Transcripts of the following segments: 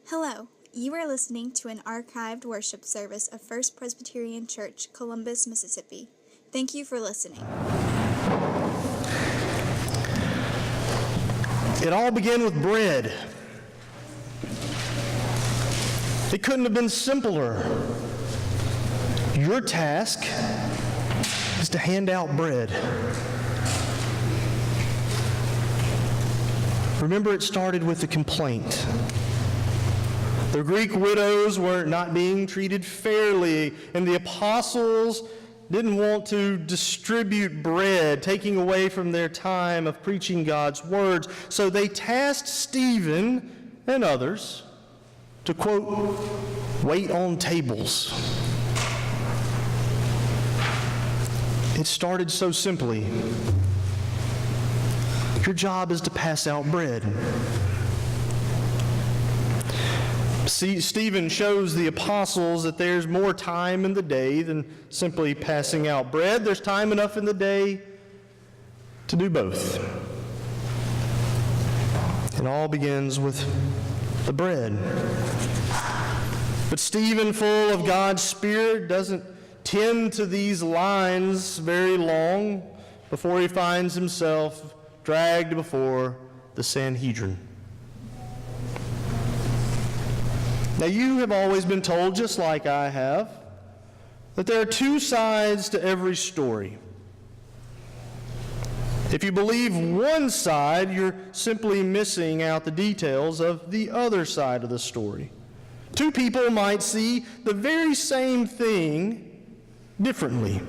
Hello, you are listening to an archived worship service of First Presbyterian Church, Columbus, Mississippi. Thank you for listening. It all began with bread. It couldn't have been simpler. Your task is to hand out bread. Remember, it started with a complaint. The Greek widows were not being treated fairly, and the apostles didn't want to distribute bread, taking away from their time of preaching God's words. So they tasked Stephen and others to, quote, wait on tables. It started so simply. Your job is to pass out bread. See, Stephen shows the apostles that there's more time in the day than simply passing out bread. There's time enough in the day to do both. It all begins with the bread. But Stephen, full of God's Spirit, doesn't tend to these lines very long before he finds himself dragged before the Sanhedrin. Now, you have always been told, just like I have, that there are two sides to every story. If you believe one side, you're simply missing out the details of the other side of the story. Two people might see the very same thing differently.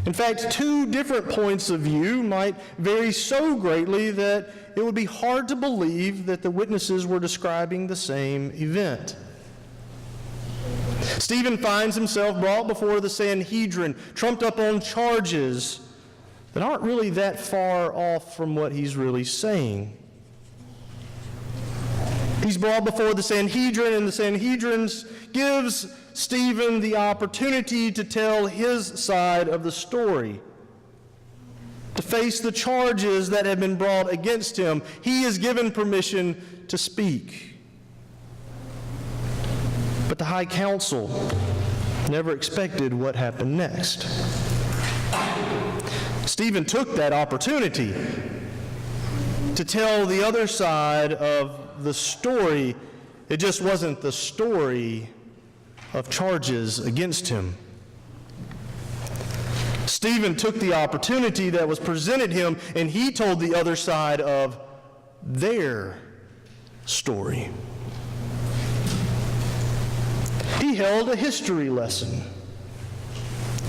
In fact, two different points of view might vary so greatly that it would be hard to believe that the witnesses were describing the same event. Stephen finds himself brought before the Sanhedrin, trumped up on charges that aren't really that far off from what he's really saying. He's brought before the Sanhedrin, and the Sanhedrin gives Stephen the opportunity to tell his side of the story, to face the charges that have been brought against him. He is given permission to speak. But the high council never expected what happened next. Stephen took that opportunity to tell the other side of the story. It just wasn't the story of charges against him. Stephen took the opportunity that was presented him, and he told the other side of their story. He held a history lesson,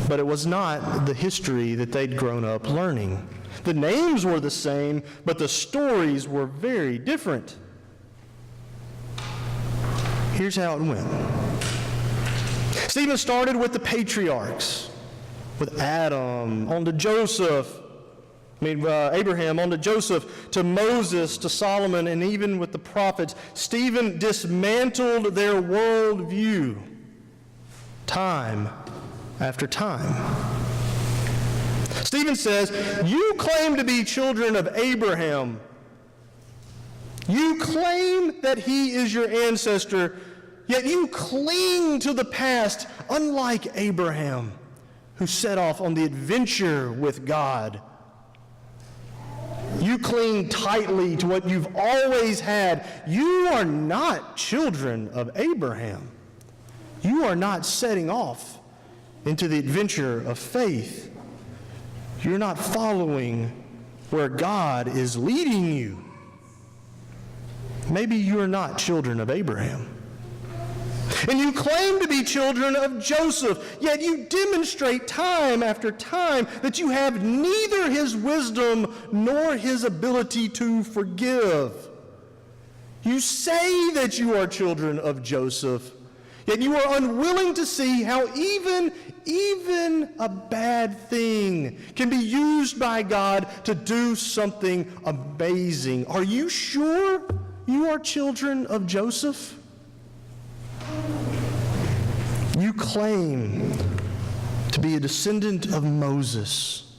but it was not the history that they'd grown up learning. The names were the same, but the stories were very different. Here's how it went. Stephen started with the patriarchs, with Adam, on to Joseph, Abraham, on to Joseph, to Moses, to Solomon, and even with the prophets. Stephen dismantled their worldview time after time. Stephen says, you claim to be children of Abraham. You claim that he is your ancestor, yet you cling to the past, unlike Abraham, who set off on the adventure with God. You cling tightly to what you've always had. You are not children of Abraham. You are not setting off into the adventure of faith. You're not following where God is leading you. Maybe you are not children of Abraham. And you claim to be children of Joseph, yet you demonstrate time after time that you have neither his wisdom nor his ability to forgive. You say that you are children of Joseph, yet you are unwilling to see how even a bad thing can be used by God to do something amazing. Are you sure you are children of Joseph? You claim to be a descendant of Moses.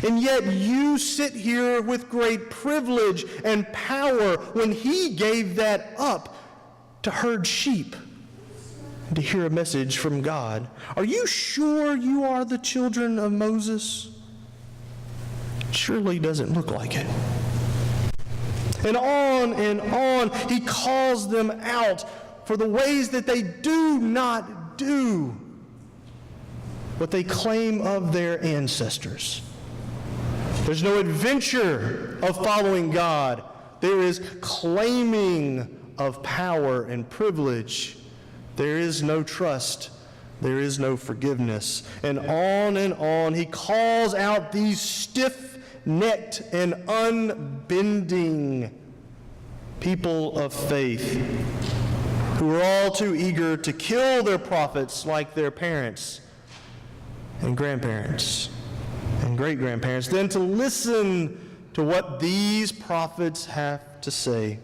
And yet you sit here with great privilege and power when he gave that up to herd sheep and to hear a message from God. Are you sure you are the children of Moses? Surely doesn't look like it. And on, he calls them out for the ways that they do not do what they claim of their ancestors. There's no adventure of following God. There is claiming of power and privilege. There is no trust. There is no forgiveness. And on, he calls out these stiff-necked and unbending people of faith who are all too eager to kill their prophets like their parents and grandparents and great-grandparents than to listen to what these prophets have to say.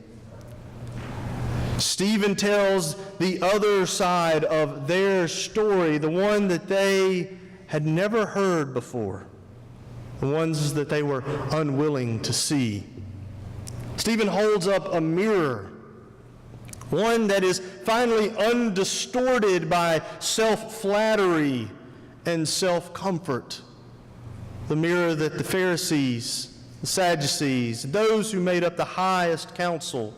Stephen tells the other side of their story, the one that they had never heard before, the ones that they were unwilling to see. Stephen holds up a mirror, one that is finally undistorted by self-flattery and self-comfort, the mirror that the Pharisees, the Sadducees, those who made up the highest council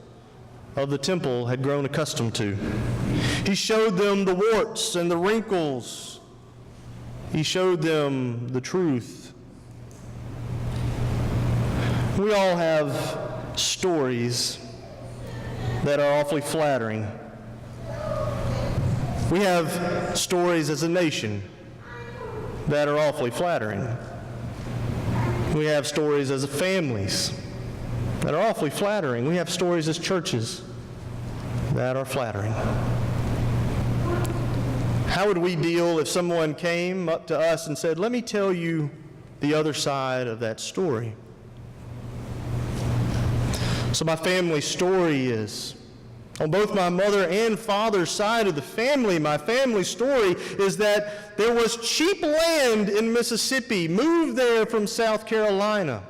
of the temple had grown accustomed to. He showed them the warts and the wrinkles. He showed them the truth. We all have stories that are awfully flattering. We have stories as a nation that are awfully flattering. We have stories as families that are awfully flattering. We have stories as churches that are flattering. How would we deal if someone came up to us and said, "Let me tell you the other side of that story"? So my family story is, on both my mother and father's side of the family, my family story is that there was cheap land in Mississippi, moved there from South Carolina.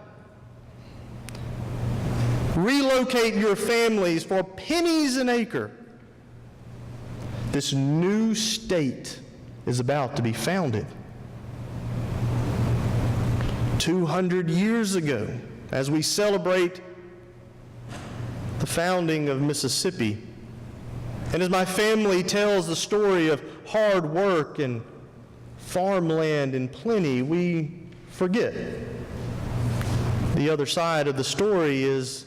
Relocate your families for pennies an acre. This new state is about to be founded. 200 years ago, as we celebrate the founding of Mississippi, and as my family tells the story of hard work and farmland and plenty, we forget. The other side of the story is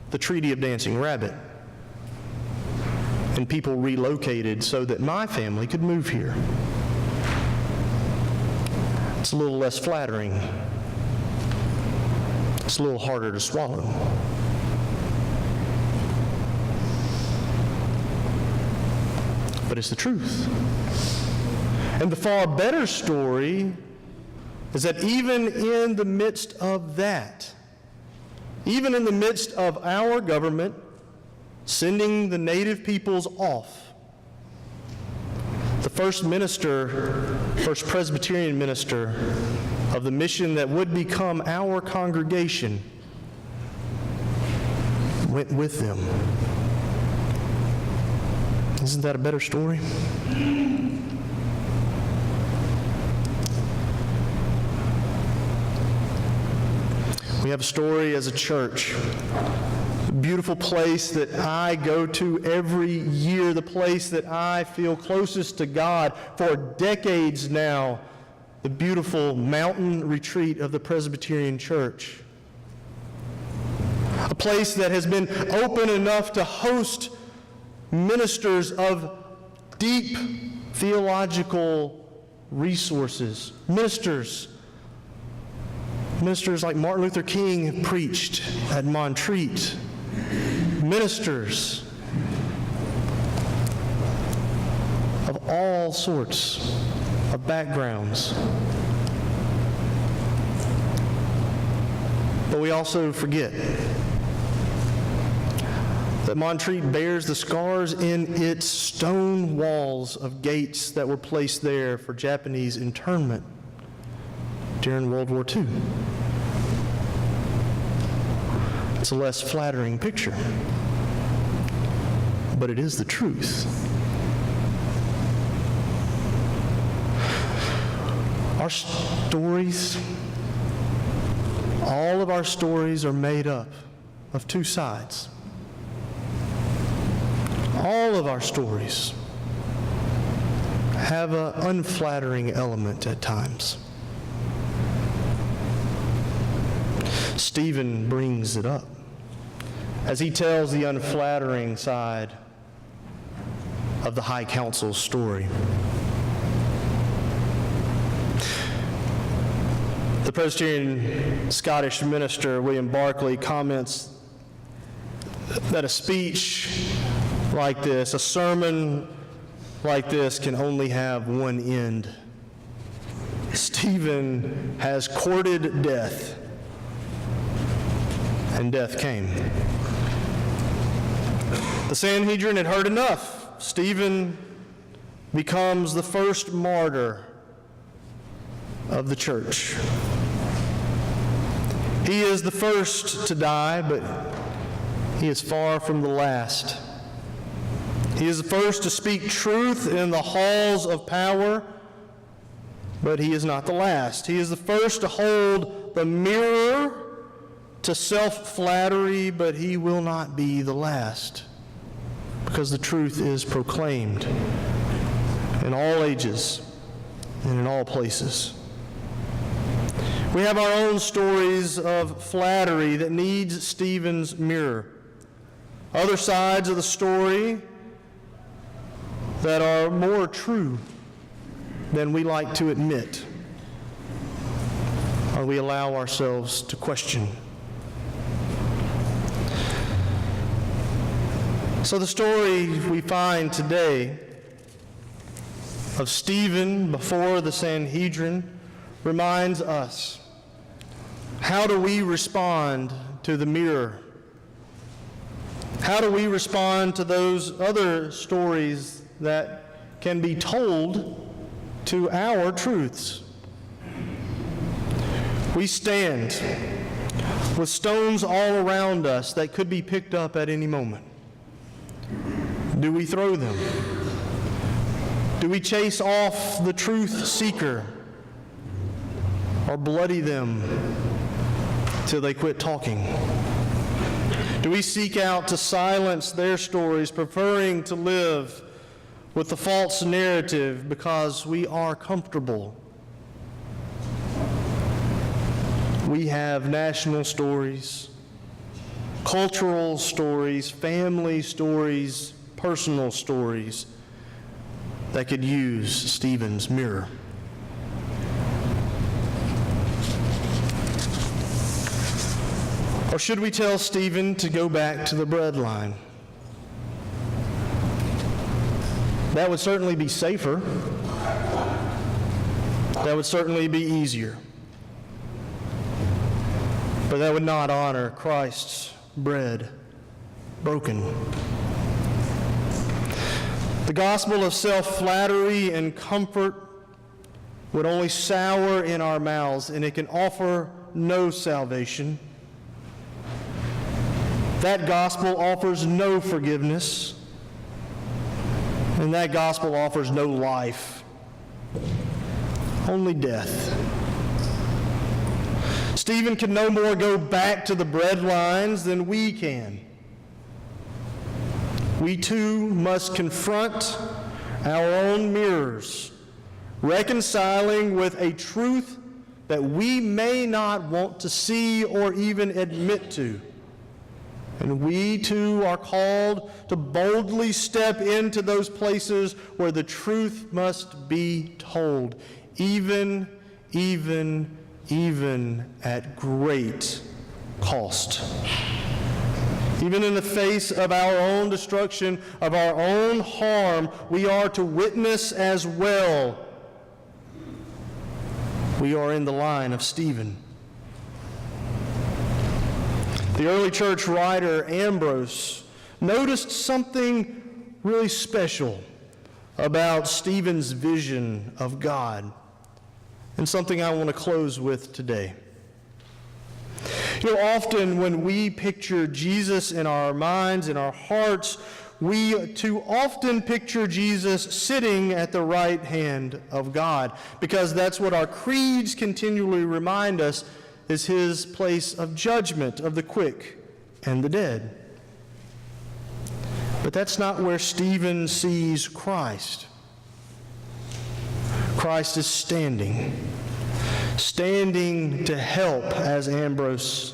the Treaty of Dancing Rabbit, and people relocated so that my family could move here. It's a little less flattering. It's a little harder to swallow. But it's the truth. And the far better story is that even in the midst of that, even in the midst of our government sending the native peoples off, the first Presbyterian minister of the mission that would become our congregation went with them. Isn't that a better story? We have a story as a church, a beautiful place that I go to every year, the place that I feel closest to God for decades now, the beautiful mountain retreat of the Presbyterian Church. A place that has been open enough to host ministers of deep theological resources, ministers like Martin Luther King preached at Montreat, ministers of all sorts of backgrounds. But we also forget that Montreat bears the scars in its stone walls of gates that were placed there for Japanese internment during World War II. It's a less flattering picture. but it is the truth. Our stories, all of our stories are made up of two sides. All of our stories have an unflattering element at times. Stephen brings it up as he tells the unflattering side of the high council's story. The Presbyterian Scottish minister William Barclay comments that a speech like this, a sermon like this, can only have one end. Stephen has courted death, and death came. The Sanhedrin had heard enough. Stephen becomes the first martyr of the church. He is the first to die, but he is far from the last. He is the first to speak truth in the halls of power, but he is not the last. He is the first to hold the mirror to self-flattery, but he will not be the last, because the truth is proclaimed in all ages and in all places. We have our own stories of flattery that needs Stephen's mirror. Other sides of the story that are more true than we like to admit, or we allow ourselves to question. So the story we find today of Stephen before the Sanhedrin reminds us, how do we respond to the mirror? How do we respond to those other stories that can be told to our truths? We stand with stones all around us that could be picked up at any moment. Do we throw them? Do we chase off the truth seeker, or bloody them till they quit talking? Do we seek out to silence their stories, preferring to live with the false narrative because we are comfortable? We have national stories, cultural stories, family stories, personal stories that could use Stephen's mirror. Or should we tell Stephen to go back to the breadline? That would certainly be safer. That would certainly be easier. But that would not honor Christ's bread broken. The gospel of self-flattery and comfort would only sour in our mouths, and it can offer no salvation. That gospel offers no forgiveness, and that gospel offers no life, only death. Stephen can no more go back to the breadlines than we can. We too must confront our own mirrors, reconciling with a truth that we may not want to see or even admit to. And we too are called to boldly step into those places where the truth must be told, even at great cost. Even in the face of our own destruction, of our own harm, we are to witness as well. We are in the line of Stephen. The early church writer Ambrose noticed something really special about Stephen's vision of God, and something I want to close with today. You know, often when we picture Jesus in our minds, in our hearts, we too often picture Jesus sitting at the right hand of God, because that's what our creeds continually remind us is his place of judgment of the quick and the dead. But that's not where Stephen sees Christ. Christ is standing to help, as Ambrose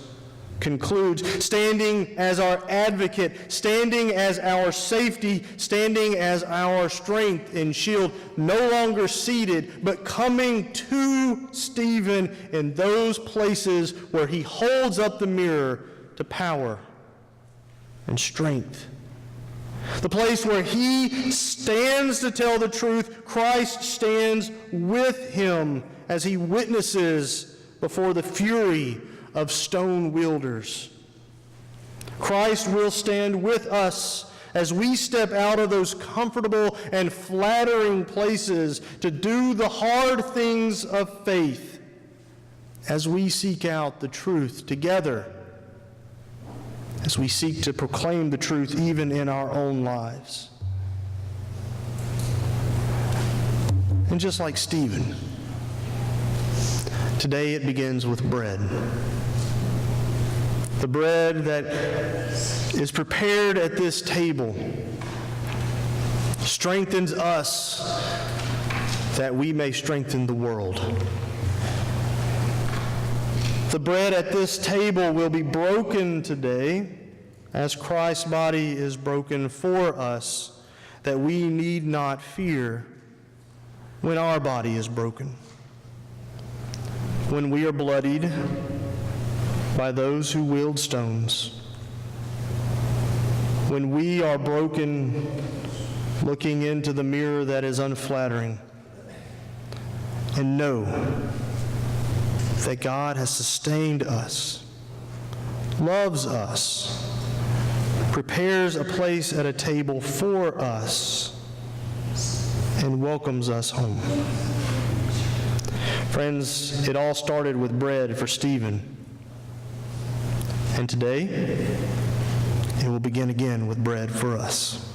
concludes, standing as our advocate, standing as our safety, standing as our strength and shield, no longer seated, but coming to Stephen in those places where he holds up the mirror to power and strength. The place where he stands to tell the truth, Christ stands with him as he witnesses before the fury of stone wielders. Christ will stand with us as we step out of those comfortable and flattering places to do the hard things of faith, as we seek out the truth together, as we seek to proclaim the truth even in our own lives. And just like Stephen, today it begins with bread. The bread that is prepared at this table strengthens us that we may strengthen the world. The bread at this table will be broken today as Christ's body is broken for us, that we need not fear when our body is broken, when we are bloodied by those who wield stones, when we are broken looking into the mirror that is unflattering, and know that God has sustained us, loves us, prepares a place at a table for us, and welcomes us home. Friends, it all started with bread for Stephen. And today, it will begin again with bread for us.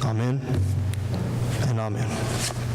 Amen and amen.